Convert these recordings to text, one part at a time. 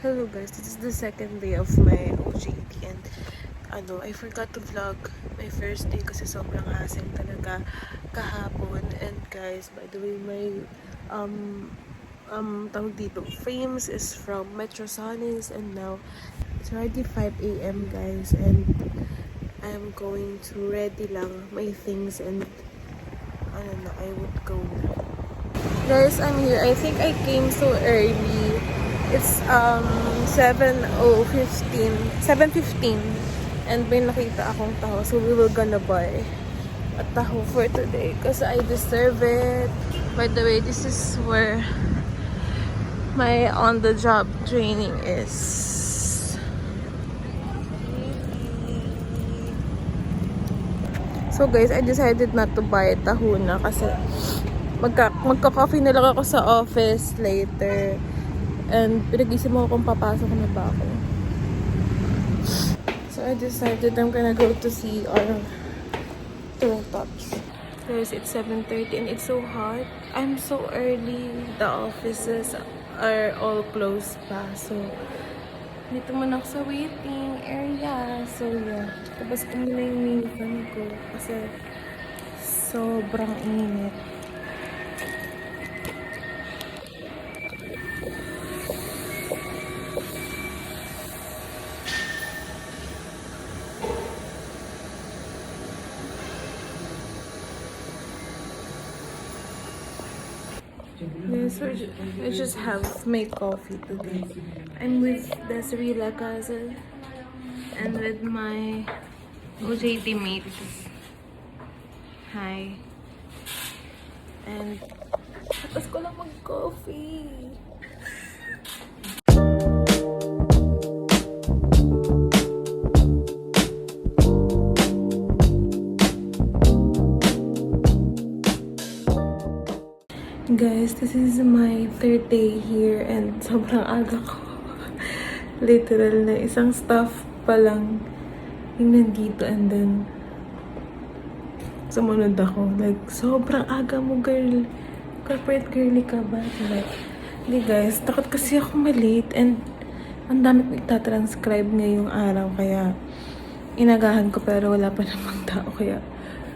Hello guys, this is the second day of my OJT and I forgot to vlog my first day kasi sobrang hassle talaga kahapon. And guys, by the way, my tawag dito, frames is from Metrosonics and now it's already 5 a.m. guys, and I'm going to ready lang my things and I would go na. Guys, I'm here. I think I came so early. It's 7:15 and may nakita akong taho, so we were gonna buy a taho for today because I deserve it. By the way, this is where my on-the-job training is. So guys, I decided not to buy taho na kasi magka-coffee na lang ako sa office later. And pinag-isip mo kung papasok na ba ako. So I decided I'm gonna go to see our Twin Tops. Guys, it's 7:30 and it's so hot. I'm so early. The offices are all closed pa. So, dito muna ako sa waiting area. So yeah, tapos ko muna yung minivan ko kasi sobrang init. Yes, I just have my coffee today. I'm with Desiree Lacazette and with my OJT mates. Hi. And tapos ko lang mag-coffee. Guys, this is my third day here and sobrang aga ko. Literal na isang staff pa lang yung nandito and then sumunod ako. Like, sobrang aga mo, girl. Corporate girly ka ba? Like, hindi guys, takot kasi ako malate and ang dami ko itatranscribe ngayong araw kaya inagahan ko pero wala pa namang tao kaya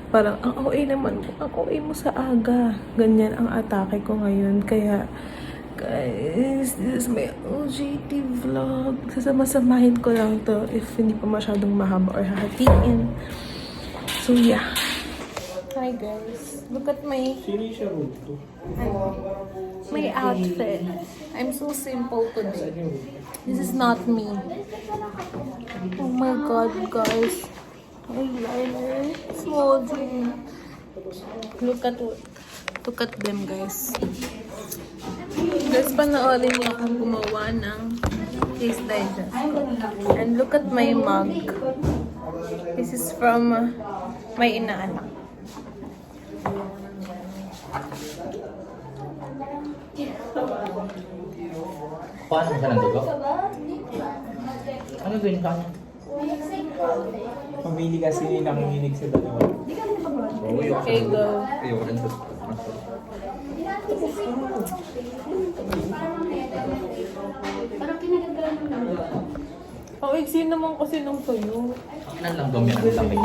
parang, ang OA naman, ang OA mo sa aga. Ganyan ang atake ko ngayon. Kaya, guys, this is my OJT vlog. Sasama-samahin ko lang to if hindi pa masyadong mahaba or hahatiin. So, yeah. Hi, guys. Look at my outfit. I'm so simple today. This is not me. Oh my God, guys. Eyeliner, smudging. Look at them, guys. Guys, panoorin niyo akong gumawa ng Taste Digest ko. And look at my mug. This is from my inaanak. Paano ka ng dugo? Ano gawin ka niya? Pamili kasi nanginginig sa dalawa. Okay, go. Ayoko rin sa... Ang iksi naman kasi nung tuyo. Ilan lang dumi ang lamig.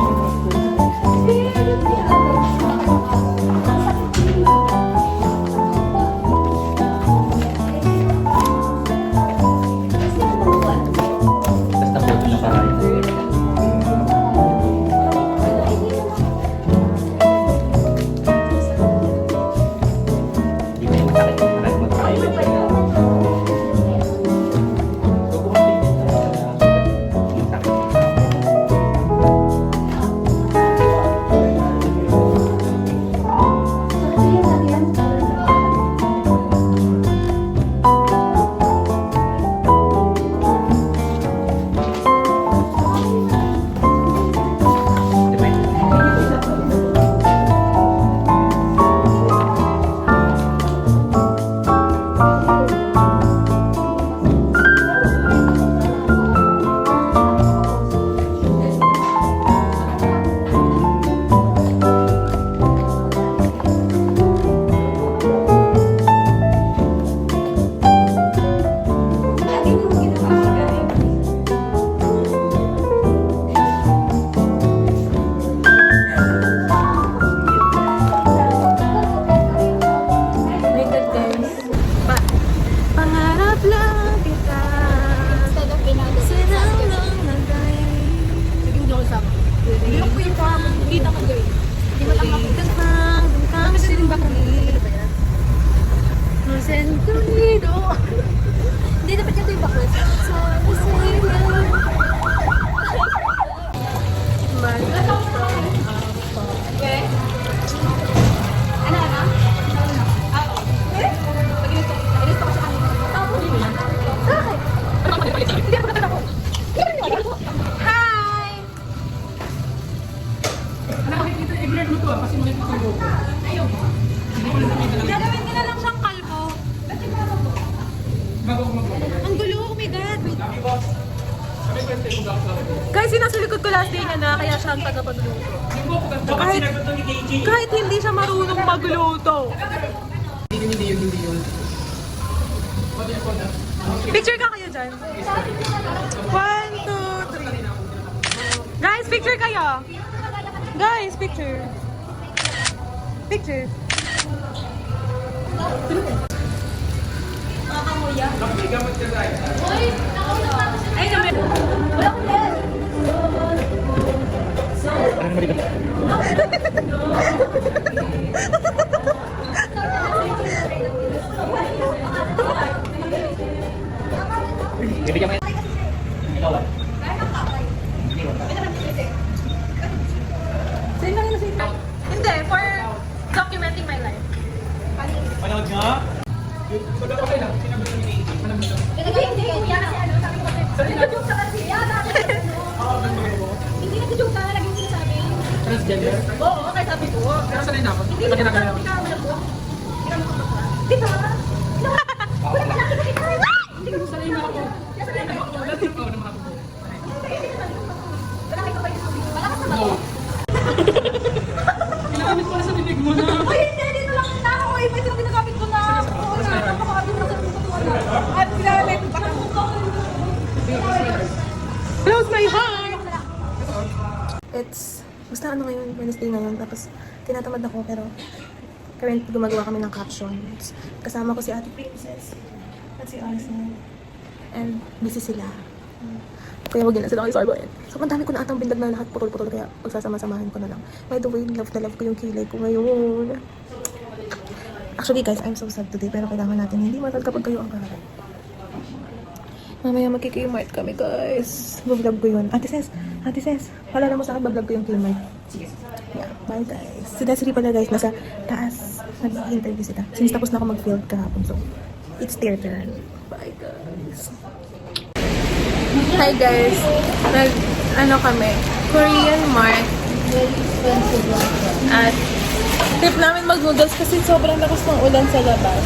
Look ko yung kahapon. Kita ko girl. Hindi mo lang makikasang. Kami sa rin bakit? No sentido. Hindi dapat yung bakit. So, okay. Ano? Okay? Pag-inis ko sa kanina. Tapos mo yan. Bakit? Hindi ako nakatako. Hi! Gagawin ko na lang siyang kalbo. Ang gulo, oh my God. Guys, yun nasa likod ko last day niya na, kaya siya ang tagapagluto. Kahit hindi siya marunong magluto. Hindi yun. Picture ka kayo dyan. 1, 2, 3. Guys, picture kayo. Guys, picture. Picture. Ay, naman. Wala ko yan. Ano naman dito? Bibigyan mo yan. Ikaw ba? Hindi mo. Hindi, for documenting my life. Panood nga? Okay lang. Sinabi ko ni Katie. Panood mo. Hindi, kuya. Hindi na-joke sa kasi. Hindi na-joke ka. Laging sinasabi. Transgender? Oo, okay, sabi ko. Pero sanay na ako. Hindi Pag na ginagawa ako. ko. Di ba? Wala ka nakita kita. Hindi ka Sanay na ako. sanay na ako. Dati ko naman ako. Wala ka pa yung sabi. Wala ka sa mga. Kinakamit ko na sa bibig mo na. Uy, hindi, dito lang na ako. Iba yung ginagamit ko na. Oo na, napakabit na sa tutuwa. At ginamit, baka Close my heart! Basta ano ngayon, Wednesday ngayon, tapos tinatamad ako, pero current gumagawa kami ng captions. Kasama ko si Ate Princess at si Arsen. And busy sila. Kaya wag na sila kayo sorboin. So, ang dami ko na atang bindag na lahat putol-putol, kaya pagsasama-samahan ko na lang. By the way, love na love ko yung kilay ko ngayon. Actually guys, I'm so sad today, pero kailangan natin hindi matal kapag kayo ang kaharap. Mamaya magkikimart kami, guys. Bablog ko yun. Ate Ses, palala mo sa akin, bablog ko yung kimart. Yeah, bye guys. Si Desiree pala guys, nasa taas. Nag-interview sila. Since tapos na ako mag-field kahapon, so it's their turn. Bye guys. Hi guys. Kami, Korean Mart. At trip namin mag-noodles kasi sobrang lakas ng ulan sa labas.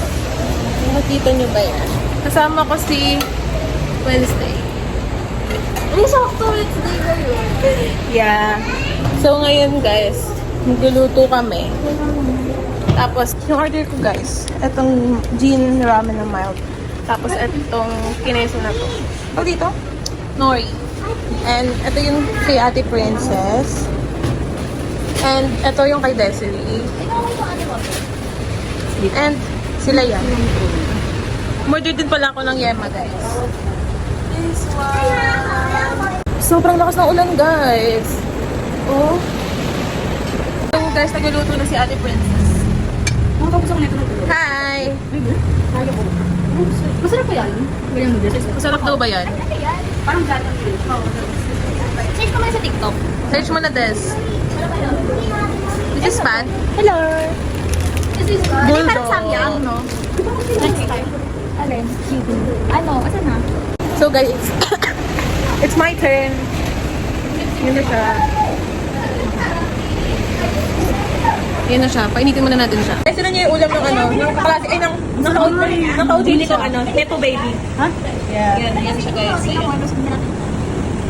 Nakikita nyo ba yan? Kasama ko si Wednesday. Ay, sakto, Wednesday ba yun? Yeah. So ngayon guys, magluluto kami. Tapos yung order ko guys, etong gin ramen na mild. Tapos etong kineso na to. O dito? Nori. And ito yung kay Ate Princess. And ito yung kay Desiree. And sila yan. Murder din pala ako ng Yema guys. This one. Sobrang lakas ng ulan, guys. Oh. So, guys, nagluluto na si Ate Princess. Makakapos ako nito ng tulog. Hi! Kaya ko. Masarap pa yan. Ganyan mo, Jess. Masarap daw ba yan? Parang gano'n yun. Search ko muna sa TikTok. Search mo na, Des. This is pan. Hello! This is Bulldog. parang samyang, no? Next time. Alin? Ano? Asan na? So, guys, it's my turn. Yun na siya. Yan na siya. Painitin muna natin siya. Guys, sino niya yung ulam ng ano? Ng kaklase, ay, ng kautin nitong ano? Nepo baby. Ha? Yan, yan siya, guys.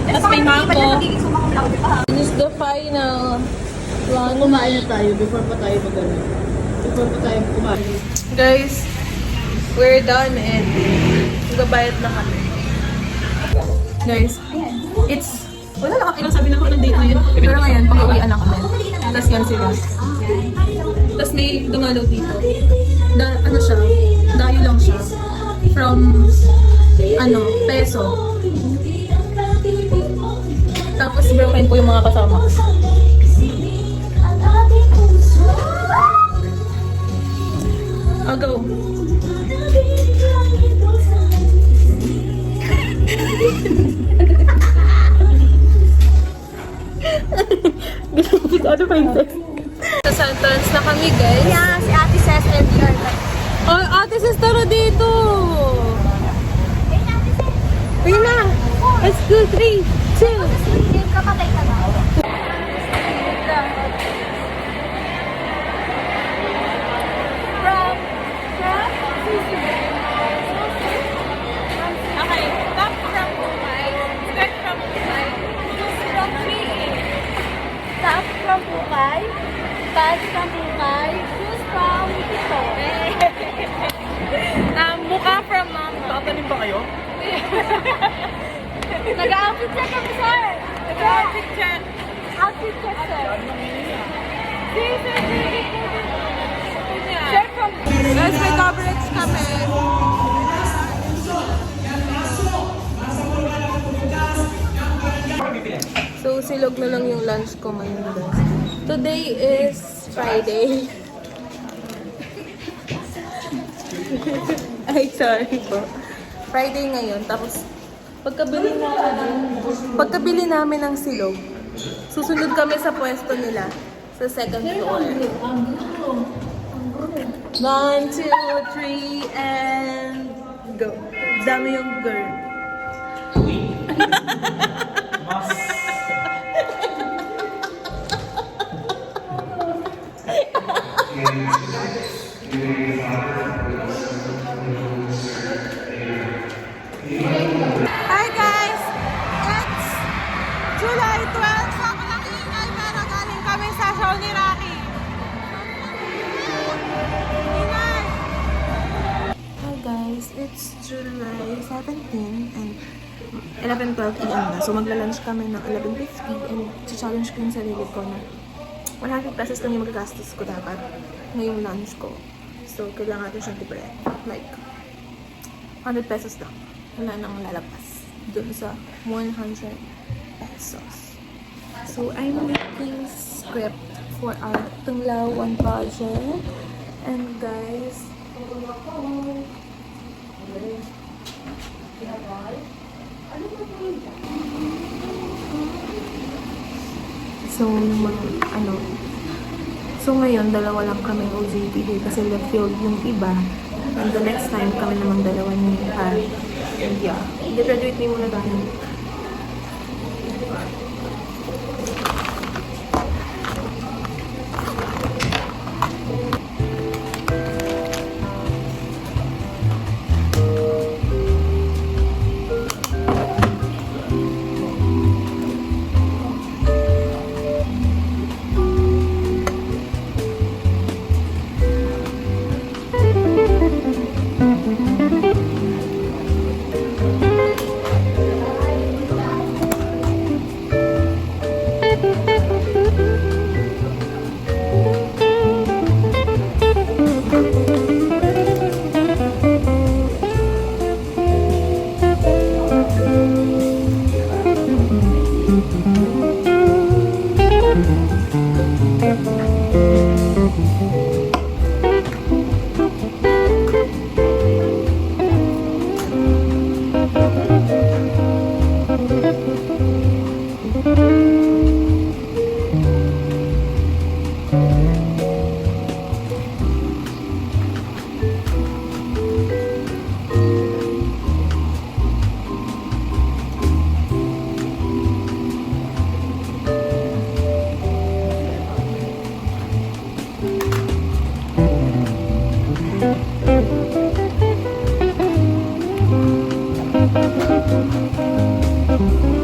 Tapos may mango. This is the final one. Kumain na tayo before pa tayo mag-ano. Before pa tayo kumain. Guys, we're done and magbabayad na kami. Guys, it's... Wala lang ilang sabi na ko ng date ngayon. Pero ngayon, pag-uwian na kami. Tapos yan sila. Tapos may dumalaw dito. Ano siya? Dayo lang siya. From, peso. Tapos broken po yung mga kasama ko. I'll go. Ano pa yun? Sa Santos na kami, guys. Yeah, si Ate Ses and we are like, Oh, ate, sis, tara dito. Ayun na. Let's go, 3, 2. kapatay ka na. Okay, top from Pumay, skirt from Pumay, shoes from 3A. Top from Bukay, pants from Bukay, shoes from Tito. Mukha from Mama. Tatanim ba kayo? Nag-outfit check kami, sir. Outfit check. Outfit check, sir. Sir from... Guys, may coverage kami. So, silog na lang yung lunch ko ngayon, guys. Today is Friday. Ay, sorry po. Friday ngayon. Tapos, pagkabili namin ng silog, susunod kami sa pwesto nila sa second floor. 1, 2, 3, and go. Dami yung girl. Hi guys! It's July 12. Sobrang ingay pero galing kami sa show ni Rocky. Ingay! Hi guys! It's July 17 and 11:12 PM na. So magla-lunch kami ng 11:50 and challenge ko yung sarili ko na 100 pesos lang yung magagastos ko dapat ngayong lunch ko. So kailangan natin siyang tipirin. Like 100 pesos lang. Wala nang lalabas dun sa 100 pesos. So, I'm making script for our Tunglawan project. And guys, so, so ngayon, dalawa lang kami OJT kasi left field yung iba. And the next time, kami namang dalawa ni Har. And yeah, i-graduate mo muna tayo. Thank you.